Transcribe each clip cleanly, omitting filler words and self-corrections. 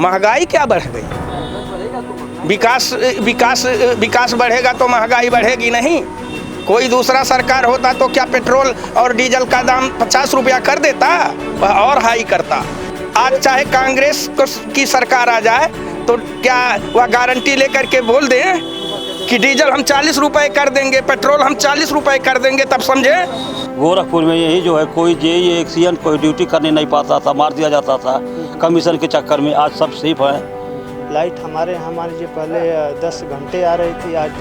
महंगाई क्या बढ़ गई? विकास बढ़ेगा तो महंगाई बढ़ेगी नहीं। कोई दूसरा सरकार होता तो क्या पेट्रोल और डीजल का दाम 50 रुपया कर देता, वह और हाई करता। आज चाहे कांग्रेस की सरकार आ जाए तो क्या वह गारंटी लेकर के बोल दें कि डीजल हम 40 रुपये कर देंगे, पेट्रोल हम 40 रुपये कर देंगे, तब समझे। गोरखपुर में यही जो है कोई जेई एक्सीडेंट कोई ड्यूटी करने नहीं पाता था, मार दिया जाता था कमीशन के चक्कर में। आज सब सेफ है। लाइट हमारे मान लीजिए पहले 10 घंटे आ रही थी, आज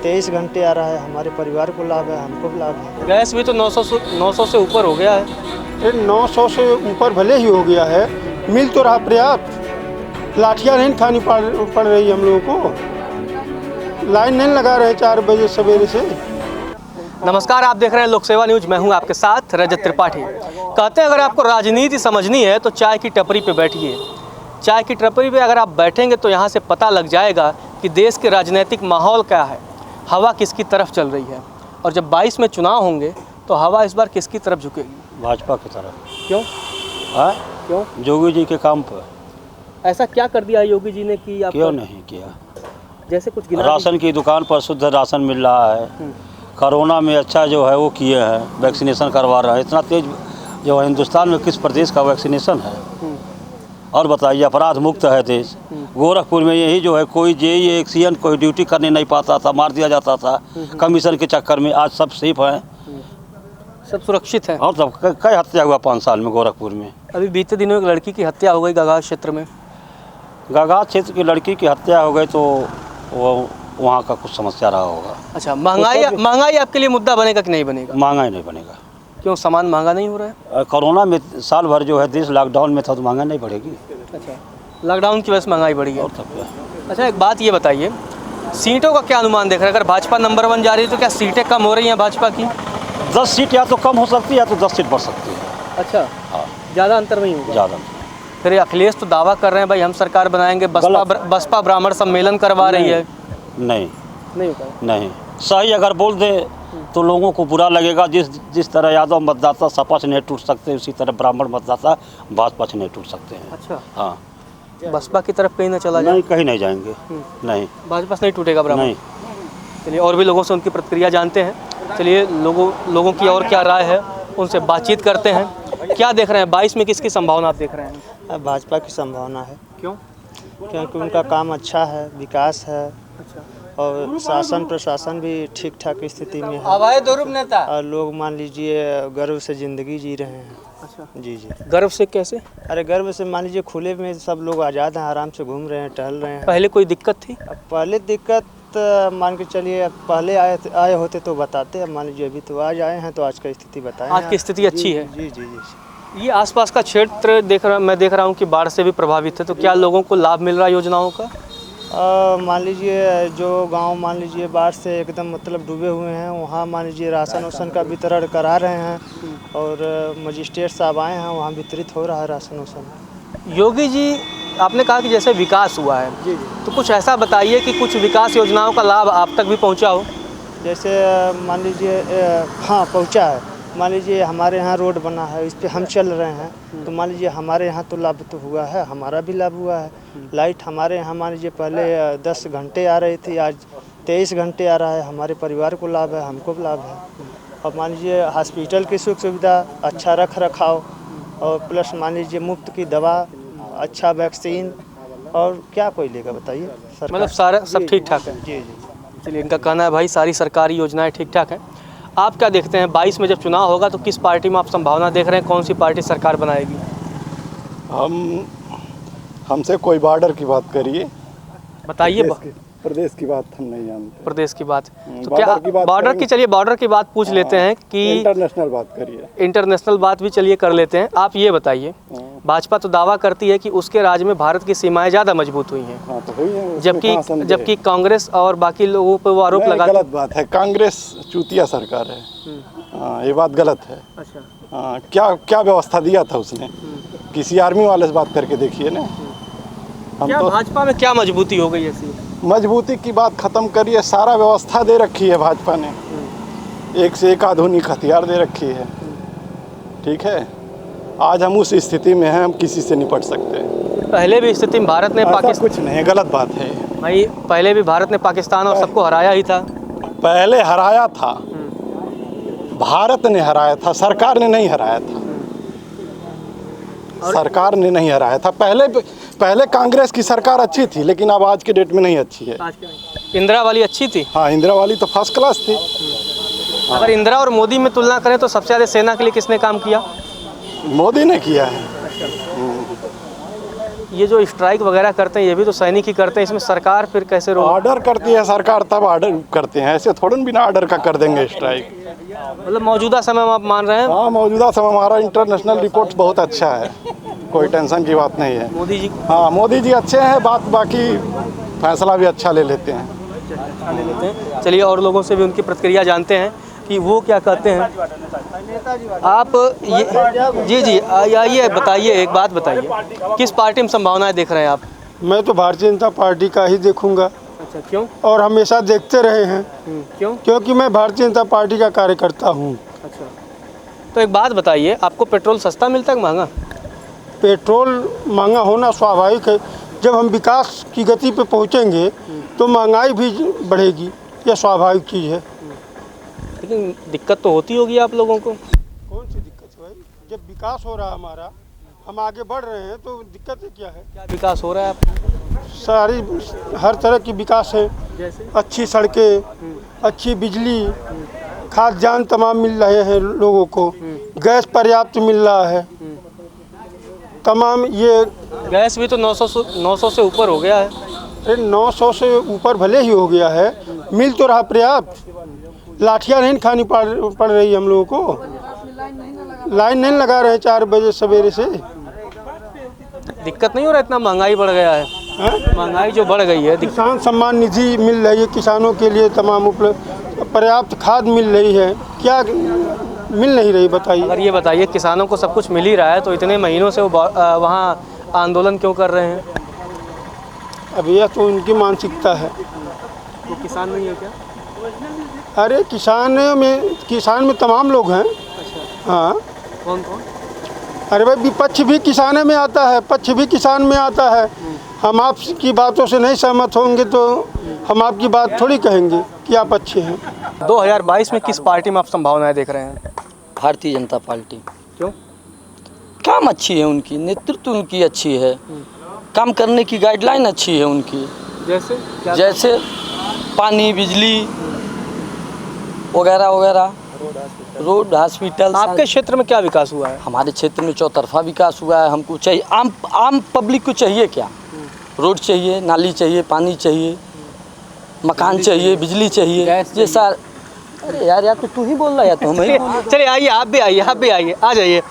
23 घंटे आ रहा है। हमारे परिवार को लाभ है, हमको भी लाभ है। गैस भी तो 900 से ऊपर हो गया है। 900 से ऊपर भले ही हो गया है, मिल तो रहा पर्याप्त। लाठियाँ नहीं खानी पड़ रही हम लोगों को, लाइन नहीं लगा रहे 4 बजे सवेरे से। नमस्कार, आप देख रहे हैं लोक सेवा न्यूज। मैं हूं आपके साथ रजत त्रिपाठी। कहते हैं अगर आपको राजनीति समझनी है तो चाय की टपरी पे बैठिए। चाय की टपरी पे अगर आप बैठेंगे तो यहाँ से पता लग जाएगा कि देश के राजनीतिक माहौल क्या है, हवा किसकी तरफ चल रही है। और जब 22 में चुनाव होंगे तो हवा इस बार किसकी तरफ झुकेगी? भाजपा की तरफ। क्यों? क्यों? योगी जी के काम पर। ऐसा क्या कर दिया योगी जी ने कि आप? क्यों नहीं किया? जैसे कुछ राशन की दुकान पर शुद्ध राशन मिल रहा है। कोरोना में अच्छा जो है वो किए हैं, वैक्सीनेशन करवा रहे हैं। इतना तेज जो है हिंदुस्तान में किस प्रदेश का वैक्सीनेशन है? और बताइए, अपराध मुक्त है देश। गोरखपुर में यही जो है कोई जेई एक्सीडेंट कोई ड्यूटी करने नहीं पाता था, मार दिया जाता था कमीशन के चक्कर में। आज सब सेफ हैं, सब सुरक्षित हैं। और सब कई हत्या हुआ 5 साल में गोरखपुर में। अभी बीते दिनों एक लड़की की हत्या हो गई गागात क्षेत्र में। गागात क्षेत्र की लड़की की हत्या हो गई तो वो वहाँ का कुछ समस्या रहा होगा। अच्छा, महंगाई आपके लिए मुद्दा बनेगा कि नहीं बनेगा? महंगाई नहीं बनेगा। क्यों, सामान महंगा नहीं हो रहा है? कोरोना में साल भर जो है देश लॉकडाउन में था तो महंगाई नहीं बढ़ेगी। अच्छा, लॉकडाउन की वजह से महंगाई बढ़ी है। और तब क्या? अच्छा, एक बात ये बताइए, सीटों का क्या अनुमान देख रहे हैं? अगर भाजपा नंबर 1 जा रही है तो क्या सीटें कम हो रही हैं भाजपा की? 10 सीट या तो कम हो सकती है या तो 10 सीट बढ़ सकती है। अच्छा, हाँ, ज़्यादा अंतर नहीं होगा? ज़्यादा। फिर अखिलेश तो दावा कर रहे हैं भाई हम सरकार बनाएंगे, बसपा ब्राह्मण सम्मेलन करवा रही है। नहीं होगा। नहीं, सही अगर बोल दे तो लोगों को बुरा लगेगा। जिस तरह यादव मतदाता सपा से नहीं टूट सकते, उसी तरह ब्राह्मण मतदाता भाजपा से नहीं टूट सकते हैं। अच्छा, हाँ, बसपा की तरफ कहीं ना चला जाए? नहीं, कहीं नहीं जाएंगे। नहीं, भाजपा से नहीं टूटेगा ब्राह्मण? नहीं। चलिए, और भी लोगों से उनकी प्रतिक्रिया जानते हैं। चलिए, लोगों की और क्या राय है उनसे बातचीत करते हैं। क्या देख रहे हैं 22 में, किसकी संभावना आप देख रहे हैं? भाजपा की संभावना है। क्यों? क्योंकि उनका काम अच्छा है, विकास है। अच्छा, और शासन प्रशासन भी ठीक ठाक स्थिति में है। नेता और लोग मान लीजिए गर्व से ज़िंदगी जी रहे हैं। अच्छा, जी। गर्व से कैसे? अरे गर्व से मान लीजिए खुले में सब लोग आज़ाद हैं, आराम से घूम रहे हैं, टहल रहे हैं। पहले कोई दिक्कत थी? अब पहले दिक्कत मान के चलिए, पहले आए होते तो बताते। अब मान लीजिए अभी तो आज आए हैं तो आज का स्थिति बताएं। आज की स्थिति अच्छी है? जी। ये आसपास का क्षेत्र मैं देख रहा हूँ कि बाढ़ से भी प्रभावित है, तो क्या लोगों को लाभ मिल रहा है योजनाओं का? मान लीजिए जो गांव मान लीजिए बाढ़ से एकदम मतलब डूबे हुए हैं, वहाँ मान लीजिए राशन का वितरण करा रहे हैं। और मजिस्ट्रेट साहब आए हैं, वहाँ वितरित हो रहा है राशन। योगी जी, आपने कहा कि जैसे विकास हुआ है, जी। तो कुछ ऐसा बताइए कि कुछ विकास योजनाओं का लाभ आप तक भी पहुंचा हो। जैसे मान लीजिए हाँ पहुंचा है। मान लीजिए हमारे यहाँ रोड बना है, इस पे हम चल रहे हैं, तो मान लीजिए हमारे यहाँ तो लाभ तो हुआ है, हमारा भी लाभ हुआ है। लाइट हमारे यहाँ मान लीजिए पहले 10 घंटे आ रही थी, आज 23 घंटे आ रहा है। हमारे परिवार को लाभ है, हमको भी लाभ है। और मान लीजिए हॉस्पिटल की सुख सुविधा, अच्छा रख रखाव, और प्लस मान लीजिए मुफ्त की दवा, अच्छा वैक्सीन, और क्या कोई लेगा बताइए? मतलब सारा सब ठीक ठाक है? जी। चलिए, इनका कहना है भाई सारी सरकारी योजनाएं ठीक ठाक हैं। आप क्या देखते हैं 22 में जब चुनाव होगा तो किस पार्टी में आप संभावना देख रहे हैं, कौन सी पार्टी सरकार बनाएगी? हमसे कोई बॉर्डर की बात करिए, बताइए। प्रदेश की बात हम नहीं जानते। प्रदेश की बात तो क्या बॉर्डर की? चलिए, बॉर्डर की बात पूछ लेते हैं कि इंटरनेशनल बात करिए। इंटरनेशनल बात भी चलिए कर लेते हैं। आप ये बताइए, भाजपा तो दावा करती है कि उसके राज्य में भारत की सीमाएं ज़्यादा मजबूत हुई हैं। हाँ, तो हुई है, जबकि कांग्रेस और बाकी लोगों पर वो आरोप लगा। गलत बात है, कांग्रेस चूतिया सरकार है। हाँ, ये बात गलत है। अच्छा, क्या व्यवस्था दिया था उसने? किसी आर्मी वाले से बात करके देखिए ना। क्या भाजपा में क्या मजबूती हो गई ऐसी? मजबूती की बात खत्म करिए, सारा व्यवस्था दे रखी है भाजपा ने, एक से एक आधुनिक हथियार दे रखी है। ठीक है, आज हम उस स्थिति में हैं, हम किसी से निपट सकते हैं। पहले भी स्थिति में भारत ने पाकिस्तान, कुछ नहीं, गलत बात है भाई पहले भी भारत ने पाकिस्तान और सबको हराया ही था। पहले हराया था, भारत ने हराया था, सरकार ने नहीं हराया था। सरकार ने नहीं हराया था। पहले कांग्रेस की सरकार अच्छी थी, लेकिन अब आज के डेट में नहीं अच्छी है। इंदिरा वाली अच्छी थी। हाँ, इंदिरा वाली तो फर्स्ट क्लास थी। अगर इंदिरा और मोदी में तुलना करें तो सबसे ज़्यादा सेना के लिए किसने काम किया? मोदी ने किया है। ये जो स्ट्राइक वगैरह करते हैं ये भी तो सैनिक ही करते हैं, इसमें सरकार फिर कैसे रोक? ऑर्डर करती है सरकार, तब ऑर्डर करते हैं, ऐसे थोड़ा बिना ऑर्डर का कर देंगे स्ट्राइक। मतलब मौजूदा समय में आप मान रहे हैं? हाँ, मौजूदा समय हमारा इंटरनेशनल रिपोर्ट बहुत अच्छा है, कोई टेंशन की बात नहीं है। मोदी जी? हाँ, मोदी जी अच्छे हैं, बाकी फैसला भी अच्छा ले लेते हैं। ले लेते हैं। चलिए और लोगों से भी उनकी प्रतिक्रिया जानते हैं कि वो क्या कहते हैं। आप ये जी आइए बताइए, एक बात बताइए, किस पार्टी में संभावनाएं देख रहे हैं आप? मैं तो भारतीय जनता पार्टी का ही देखूंगा। अच्छा, क्यों? और हमेशा देखते रहे हैं। क्यों? क्योंकि मैं भारतीय जनता पार्टी का कार्यकर्ता हूँ। अच्छा, तो एक बात बताइए, आपको पेट्रोल सस्ता मिलता है कि महंगा? पेट्रोल महंगा होना स्वाभाविक है। जब हम विकास की गति पे पहुँचेंगे तो महंगाई भी बढ़ेगी, यह स्वाभाविक चीज़ है। लेकिन दिक्कत तो होती होगी आप लोगों को। कौन सी दिक्कत है भाई? जब विकास हो रहा है हमारा, हम आगे बढ़ रहे हैं, तो दिक्कत क्या है? क्या विकास हो रहा है आपको? सारी हर तरह की विकास है। जैसे? अच्छी सड़कें, अच्छी बिजली, खाद्यान्न तमाम मिल रहे हैं लोगों को, गैस पर्याप्त मिल रहा है, तमाम ये। गैस भी तो 900 से ऊपर हो गया है। अरे 900 से ऊपर भले ही हो गया है, मिल तो रहा पर्याप्त। लाठियाँ नहीं खानी पड़ रही हम लोगों को। लाइन नहीं लगा रहे 4 बजे सवेरे से। दिक्कत नहीं हो रहा, इतना महंगाई बढ़ गया है? महंगाई जो बढ़ गई है। किसान सम्मान निधि मिल रही है किसानों के लिए, तमाम उपलब्ध, पर्याप्त खाद मिल रही है, क्या मिल नहीं रही बताइए? अगर ये बताइए, किसानों को सब कुछ मिल ही रहा है तो इतने महीनों से वो वहाँ आंदोलन क्यों कर रहे हैं? अब यह तो उनकी मानसिकता है। वो किसान नहीं है क्या? अरे किसान में तमाम लोग हैं। हाँ, कौन कौन? अरे भाई, विपक्ष भी किसान में आता है, पक्ष भी किसान में आता है। हम आपकी बातों से नहीं सहमत होंगे तो हम आपकी बात थोड़ी कहेंगे कि आप अच्छे हैं। 2022 में किस पार्टी में आप संभावनाएं देख रहे हैं? भारतीय जनता पार्टी। क्यों? काम अच्छी है उनकी, नेतृत्व उनकी अच्छी है, काम करने की गाइडलाइन अच्छी है उनकी। जैसे क्या? जैसे पानी, बिजली वगैरह वगैरह, रोड, हॉस्पिटल। आपके क्षेत्र में क्या विकास हुआ है? हमारे क्षेत्र में चौतरफा विकास हुआ है। हमको चाहिए, आम पब्लिक को चाहिए क्या? रोड चाहिए, नाली चाहिए, पानी चाहिए, मकान चाहिए, बिजली चाहिए, ये सार। अरे यार तो तू ही बोल रहा है, तो हम ही। चलिए आइए, आप भी आइए, आ जाइए,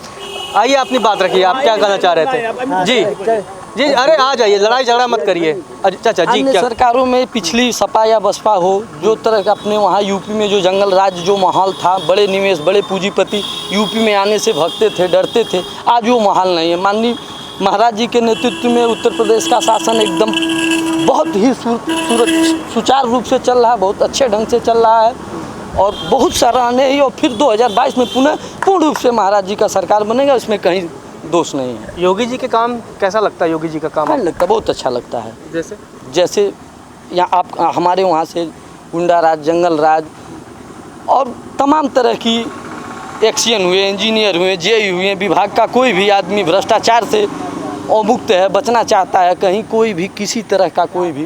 आइए अपनी बात रखिए। आप क्या कहना चाह रहे थे? जी जी, अरे आ जाइए, लड़ाई झगड़ा मत करिए। चाचा जी, अन्य क्या सरकारों में पिछली सपा या बसपा हो, जो तरह का अपने वहाँ यूपी में जो जंगल राज जो माहौल था, बड़े निवेश, बड़े पूंजीपति यूपी में आने से भागते थे, डरते थे, आज वो माहौल नहीं है। माननीय महाराज जी के नेतृत्व में उत्तर प्रदेश का शासन एकदम बहुत ही सुचारू रूप से चल रहा है, बहुत अच्छे ढंग से चल रहा है और बहुत सराहनीय है। और फिर 2022 में पुनः पूर्ण रूप से महाराज जी का सरकार बनेगा, इसमें कहीं दोष नहीं है। योगी जी के काम कैसा लगता है? योगी जी का काम लगता बहुत अच्छा लगता है। जैसे यहाँ आप हमारे वहाँ से गुंडा राज, जंगल राज और तमाम तरह की एक्शन हुए, इंजीनियर हुए, जेई हुए, विभाग का कोई भी आदमी भ्रष्टाचार से अवमुक्त है, बचना चाहता है, कहीं कोई भी किसी तरह का कोई भी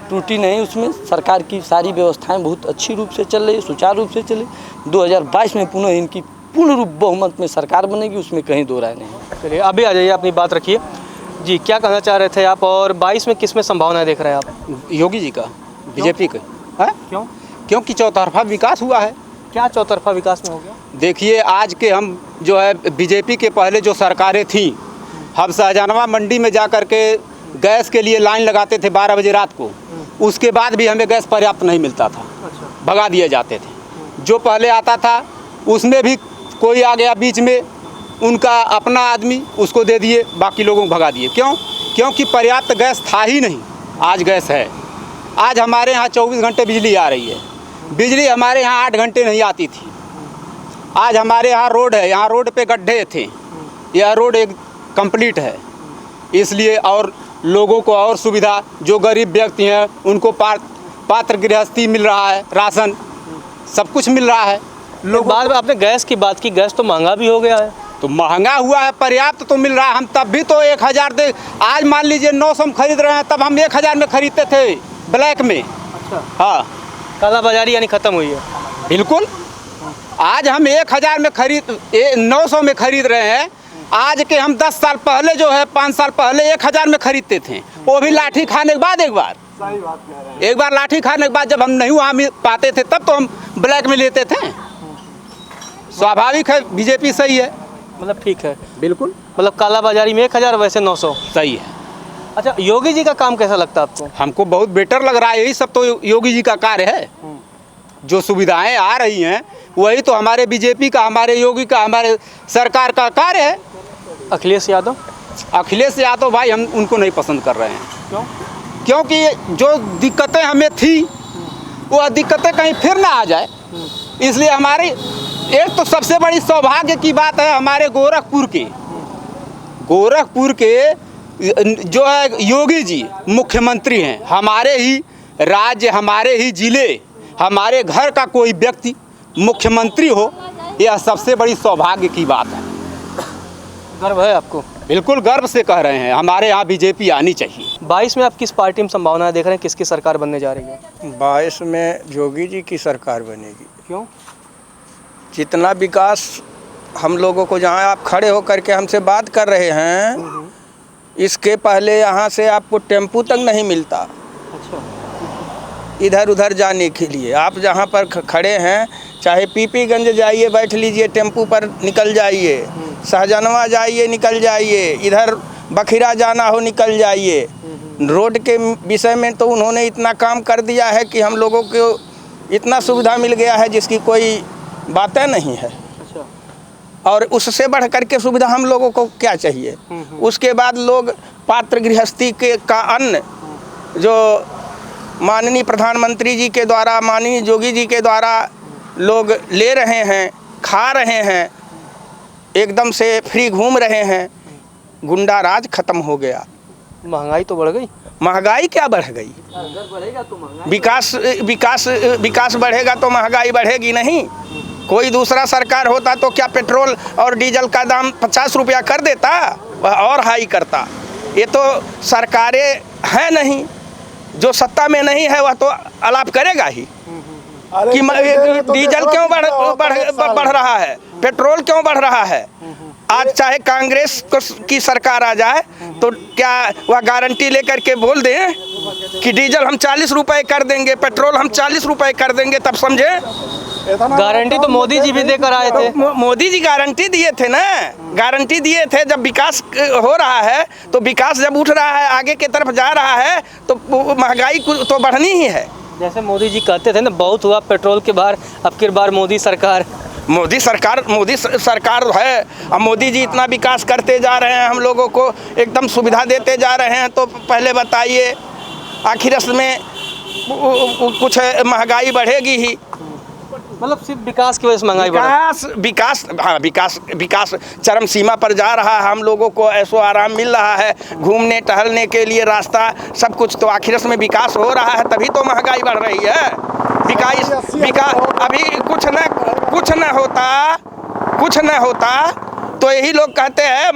त्रुटि नहीं। उसमें सरकार की सारी व्यवस्थाएं बहुत अच्छी रूप से चल रही, सुचारू रूप से चली। 2022 में पुनः इनकी पूर्ण रूप बहुमत में सरकार बनेगी, उसमें कहीं दो राय नहीं। चलिए अभी आ जाइए, अपनी बात रखिए जी। क्या कहना चाह रहे थे आप, और 22 में किस में संभावनाएं देख रहे हैं आप? योगी जी का, बीजेपी का है। क्यों? क्योंकि चौतरफा विकास हुआ है। क्या चौतरफा विकास में हो गया? देखिए, आज के हम जो है बीजेपी के पहले जो सरकारें थीं, हम शाहजहानवा मंडी में जा कर के गैस के लिए लाइन लगाते थे 12 बजे रात को, उसके बाद भी हमें गैस पर्याप्त नहीं मिलता था, भगा दिए जाते थे। जो पहले आता था उसमें भी कोई आ गया बीच में, उनका अपना आदमी, उसको दे दिए, बाकी लोगों को भगा दिए। क्यों? क्योंकि पर्याप्त गैस था ही नहीं। आज गैस है। आज हमारे यहाँ 24 घंटे बिजली आ रही है। बिजली हमारे यहाँ 8 घंटे नहीं आती थी। आज हमारे यहाँ रोड है, यहाँ रोड पे गड्ढे थे, यह रोड एक कंप्लीट है। इसलिए और लोगों को और सुविधा, जो गरीब व्यक्ति हैं उनको पात्र गृहस्थी मिल रहा है, राशन सब कुछ मिल रहा है। लोग बाद में आपने गैस की बात की, गैस तो महंगा भी हो गया है। तो महंगा हुआ है, पर्याप्त तो मिल रहा है। हम तब भी तो 1000 दे, आज मान लीजिए 900 में खरीद रहे हैं, तब हम 1000 में खरीदते थे ब्लैक में। अच्छा, हाँ, काला बाजारी यानी ख़त्म हुई है। बिल्कुल। आज हम 1000 में 900 में खरीद रहे हैं। आज के हम 10 साल पहले जो है, 5 साल पहले 1000 में खरीदते थे, वो भी लाठी खाने के बाद। एक बार लाठी खाने के बाद जब हम नहीं वहाँ पाते थे, तब तो हम ब्लैक में लेते थे। स्वाभाविक है, बीजेपी सही है, मतलब ठीक है। बिल्कुल। मतलब काला बाजारी में 1000, वैसे 900 सही है। अच्छा, योगी जी का काम कैसा लगता है आपको? हमको बहुत बेटर लग रहा है। यही सब तो योगी जी का कार्य है। जो सुविधाएं आ रही हैं वही तो हमारे बीजेपी का, हमारे योगी का, हमारे सरकार का कार्य है। अखिलेश यादव? अखिलेश यादव भाई हम उनको नहीं पसंद कर रहे हैं। क्यों? क्योंकि जो दिक्कतें हमें थी वो दिक्कतें कहीं फिर ना आ जाए, इसलिए हमारी एक तो सबसे बड़ी सौभाग्य की बात है हमारे गोरखपुर के जो है योगी जी मुख्यमंत्री हैं। हमारे ही राज्य, हमारे ही जिले, हमारे घर का कोई व्यक्ति मुख्यमंत्री हो, यह सबसे बड़ी सौभाग्य की बात है। गर्व है आपको? बिल्कुल गर्व से कह रहे हैं, हमारे यहाँ बीजेपी आनी चाहिए। 22 में आप किस पार्टी में संभावना देख रहे हैं, किसकी सरकार बनने जा रही है? 22 में योगी जी की सरकार बनेगी। क्यों? जितना विकास हम लोगों को, जहाँ आप खड़े होकर के हमसे बात कर रहे हैं, इसके पहले यहाँ से आपको टेम्पू तक नहीं मिलता। अच्छा। इधर उधर जाने के लिए आप जहाँ पर खड़े हैं, चाहे पीपीगंज जाइए, बैठ लीजिए, टेम्पू पर निकल जाइए, सहजनवा जाइए, निकल जाइए, इधर बखिरा जाना हो निकल जाइए। रोड के विषय में तो उन्होंने इतना काम कर दिया है कि हम लोगों को इतना सुविधा मिल गया है जिसकी कोई बातें नहीं है। अच्छा। और उससे बढ़ कर के सुविधा हम लोगों को क्या चाहिए? उसके बाद लोग पात्र गृहस्थी के का अन्न जो माननीय प्रधानमंत्री जी के द्वारा, माननीय योगी जी के द्वारा लोग ले रहे हैं, खा रहे हैं, एकदम से फ्री घूम रहे हैं। गुंडा राज खत्म हो गया। महंगाई तो बढ़ गई। महंगाई क्या बढ़ गई? विकास बढ़ेगा तो महंगाई बढ़ेगी नहीं। कोई दूसरा सरकार होता तो क्या पेट्रोल और डीजल का दाम 50 रुपया कर देता, वह और हाई करता। ये तो सरकारें हैं नहीं, जो सत्ता में नहीं है वह तो अलाप करेगा ही कि डीजल क्यों बढ़ रहा है, पेट्रोल क्यों बढ़ रहा है। आज चाहे कांग्रेस की सरकार आ जाए तो क्या वह गारंटी लेकर के बोल दें कि डीजल हम 40 रुपए कर देंगे, पेट्रोल हम 40 रुपए कर देंगे, तब समझे? गारंटी तो मोदी जी भी देकर आए थे। मोदी जी गारंटी दिए थे ना, गारंटी दिए थे। जब विकास हो रहा है तो विकास जब उठ रहा है, आगे की तरफ जा रहा है, तो महंगाई तो बढ़नी ही है। जैसे मोदी जी कहते थे ना, बहुत हुआ पेट्रोल के बार, अब की बार मोदी सरकार है। अब मोदी जी इतना विकास करते जा रहे हैं, हम लोगों को एकदम सुविधा देते जा रहे हैं, तो पहले बताइए आखिर में कुछ महंगाई बढ़ेगी ही। मतलब सिर्फ विकास की वजह से महंगाई बढ़ा। विकास चरम सीमा पर जा रहा है। हम लोगों को ऐसो आराम मिल रहा है, घूमने टहलने के लिए रास्ता, सब कुछ। तो आखिर में विकास हो रहा है, तभी तो महंगाई बढ़ रही है। विकास अभी कुछ न होता तो यही लोग कहते हैं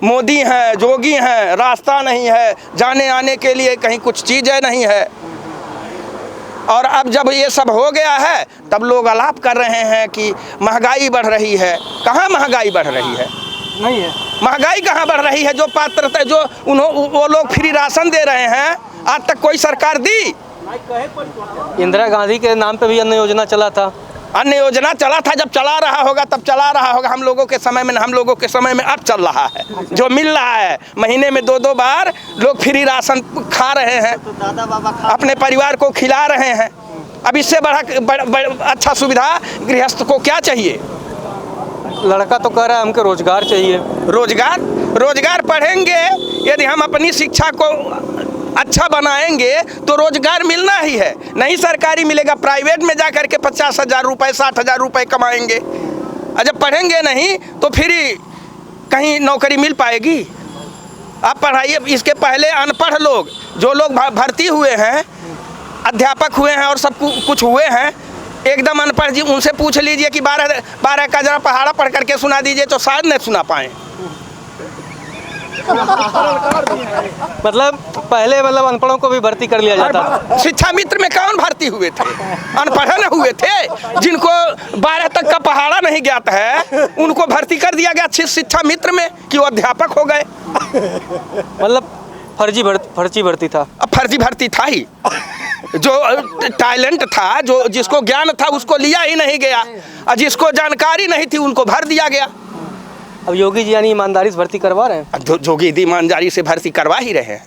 मोदी हैं, जोगी हैं, रास्ता नहीं है, जाने आने के लिए कहीं कुछ चीज़ें नहीं है। और अब जब ये सब हो गया है, तब लोग आलाप कर रहे हैं कि महंगाई बढ़ रही है। कहाँ महंगाई बढ़ रही है? नहीं है। महंगाई कहाँ बढ़ रही है? जो पात्र जो वो लोग फ्री राशन दे रहे हैं, आज तक कोई सरकार दी? इंदिरा गांधी के नाम पे भी अन्न योजना चला था। अन्न योजना चला था, जब चला रहा होगा तब चला रहा होगा। हम लोगों के समय में अब चल रहा है, जो मिल रहा है। महीने में 2-2 बार लोग फ्री राशन खा रहे हैं, अपने परिवार को खिला रहे हैं। अब इससे बड़ा अच्छा सुविधा गृहस्थ को क्या चाहिए? लड़का तो कह रहा है हमको रोजगार चाहिए। रोजगार पढ़ेंगे, यदि हम अपनी शिक्षा को अच्छा बनाएंगे तो रोजगार मिलना ही है। नहीं सरकारी मिलेगा, प्राइवेट में जाकर के 50,000 रुपये 60,000 रुपये कमाएंगे। और जब पढ़ेंगे नहीं तो फिर कहीं नौकरी मिल पाएगी? आप पढ़ाइए। इसके पहले अनपढ़ लोग, जो लोग भर्ती हुए हैं, अध्यापक हुए हैं और सब कुछ हुए हैं, एकदम अनपढ़ जी, उनसे पूछ लीजिए कि 12 का जरा पहाड़ा पढ़ करके सुना दीजिए तो शायद नहीं सुना पाए। मतलब पहले अनपढ़ों को भी भर्ती कर लिया जाता। शिक्षा मित्र में कौन भर्ती हुए थे? अनपढ़ न हुए थे, जिनको 12 तक का पहाड़ा नहीं ज्ञात है उनको भर्ती कर दिया गया शिक्षा मित्र में कि वो अध्यापक हो गए। मतलब फर्जी भर्ती था। अब फर्जी भर्ती था ही, जो टैलेंट था, जो जिसको ज्ञान था उसको लिया ही नहीं गया, और जिसको जानकारी नहीं थी उनको भर दिया गया। अब योगी जी यानी ईमानदारी से भर्ती करवा रहे हैं। योगी जी ईमानदारी से भर्ती करवा ही रहे हैं,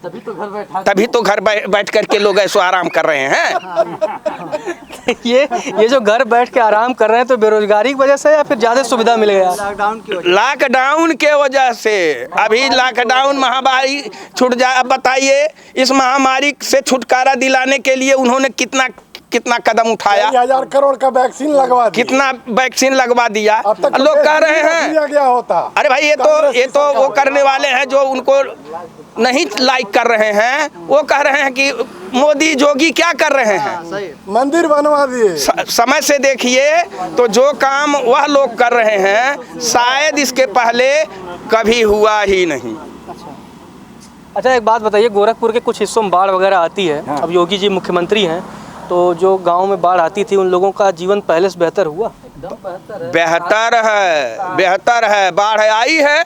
तभी तो घर बैठ करके लोग ऐसो आराम कर रहे हैं। ये जो घर बैठ के आराम कर रहे हैं तो बेरोजगारी की वजह से या फिर ज्यादा सुविधा मिल गया? लॉकडाउन के वजह से। अभी लॉकडाउन महामारी छूट जाए। अब बताइए, इस महामारी से छुटकारा दिलाने के लिए उन्होंने कितना कदम उठाया। 1000 करोड़ का वैक्सीन लगवा दिया। कितना वैक्सीन लगवा दिया। अब तक लोग कह रहे हैं गया होता। अरे भाई, ये तो वो करने वाले हैं जो उनको नहीं लाइक कर रहे हैं। वो कह रहे हैं कि मोदी जोगी क्या कर रहे हैं, मंदिर बनवा दिए। समय से देखिए तो जो काम वह लोग कर रहे हैं शायद इसके पहले कभी हुआ ही नहीं। अच्छा, एक बात बताइए, गोरखपुर के कुछ हिस्सों में बाढ़ वगैरह आती है। अब योगी जी मुख्यमंत्री हैं, तो जो गांव में बाढ़ आती थी उन लोगों का जीवन पहले से बेहतर हुआ? बेहतर है। बाढ़ आई है,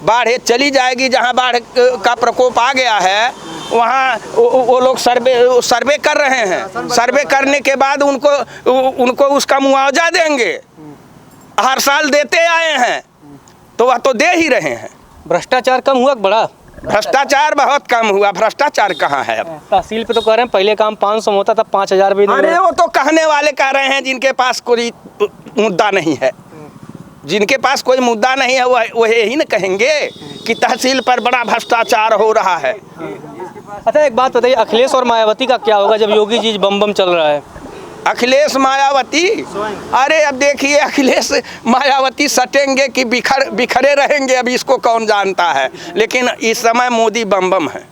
बाढ़ चली जाएगी। जहां बाढ़ का प्रकोप आ गया है वहां वो लोग सर्वे कर रहे हैं। सर्वे करने के बाद उनको उसका मुआवजा देंगे। हर साल देते आए हैं तो वह तो दे ही रहे हैं। भ्रष्टाचार कम हुआ कि बढ़ा? भ्रष्टाचार बहुत कम हुआ। भ्रष्टाचार कहाँ है अब? तहसील पे तो कह रहे हैं पहले काम 500 में होता था, 5000 भी नहीं। अरे वो तो कहने वाले कह रहे हैं जिनके पास कोई मुद्दा नहीं है। जिनके पास कोई मुद्दा नहीं है वो यही न कहेंगे कि तहसील पर बड़ा भ्रष्टाचार हो रहा है। अच्छा, एक बात बताइए, अखिलेश और मायावती का क्या होगा जब योगी जी बम चल रहा है? अखिलेश मायावती, अरे अब देखिए, अखिलेश मायावती सटेंगे कि बिखरे रहेंगे, अब इसको कौन जानता है। लेकिन इस समय मोदी बम है।